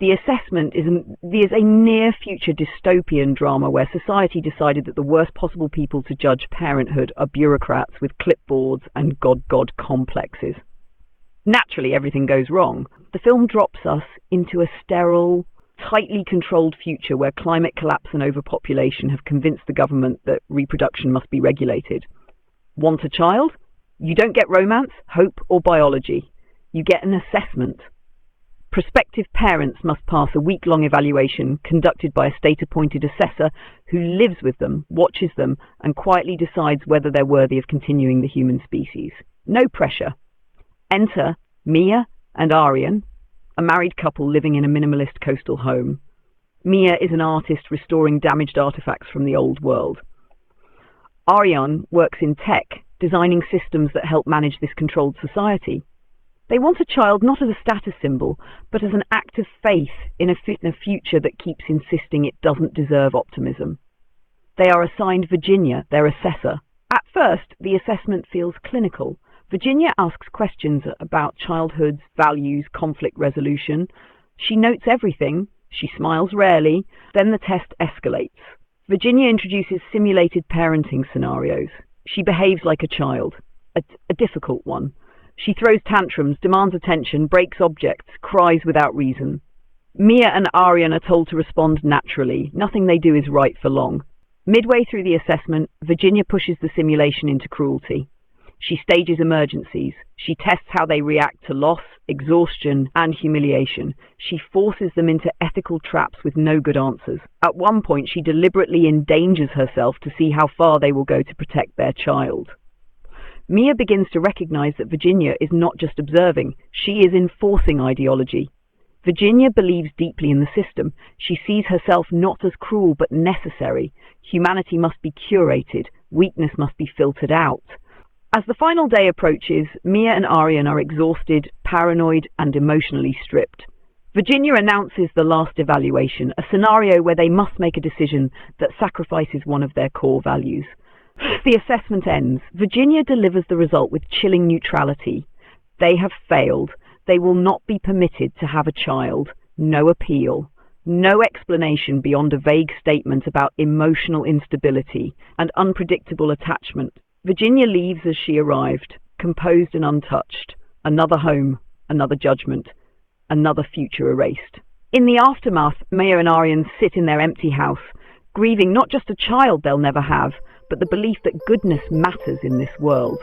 The Assessment is a near-future dystopian drama where society decided that the worst possible people to judge parenthood are bureaucrats with clipboards and God complexes. Naturally, everything goes wrong. The film drops us into a sterile, tightly controlled future where climate collapse and overpopulation have convinced the government that reproduction must be regulated. Want a child? You don't get romance, hope, or biology. You get an assessment. Prospective parents must pass a week-long evaluation conducted by a state-appointed assessor who lives with them, watches them, and quietly decides whether they're worthy of continuing the human species. No pressure. Enter Mia and Aryan, a married couple living in a minimalist coastal home. Mia is an artist restoring damaged artifacts from the old world. Aryan works in tech, designing systems that help manage this controlled society. They want a child not as a status symbol, but as an act of faith in a future that keeps insisting it doesn't deserve optimism. They are assigned Virginia, their assessor. At first, the assessment feels clinical. Virginia asks questions about childhood's values, conflict resolution. She notes everything. She smiles rarely. Then the test escalates. Virginia introduces simulated parenting scenarios. She behaves like a child, a difficult one. She throws tantrums, demands attention, breaks objects, cries without reason. Mia and Aryan are told to respond naturally. Nothing they do is right for long. Midway through the assessment, Virginia pushes the simulation into cruelty. She stages emergencies. She tests how they react to loss, exhaustion, and humiliation. She forces them into ethical traps with no good answers. At one point, she deliberately endangers herself to see how far they will go to protect their child. Mia begins to recognize that Virginia is not just observing, she is enforcing ideology. Virginia believes deeply in the system. She sees herself not as cruel but necessary. Humanity must be curated. Weakness must be filtered out. As the final day approaches, Mia and Aryan are exhausted, paranoid, and emotionally stripped. Virginia announces the last evaluation, a scenario where they must make a decision that sacrifices one of their core values. The assessment ends. Virginia delivers the result with chilling neutrality. They have failed. They will not be permitted to have a child. No appeal. No explanation beyond a vague statement about emotional instability and unpredictable attachment. Virginia leaves as she arrived, composed and untouched. Another home, another judgment, another future erased. In the aftermath, Mia and Aryan sit in their empty house, grieving not just a child they'll never have, but the belief that goodness matters in this world.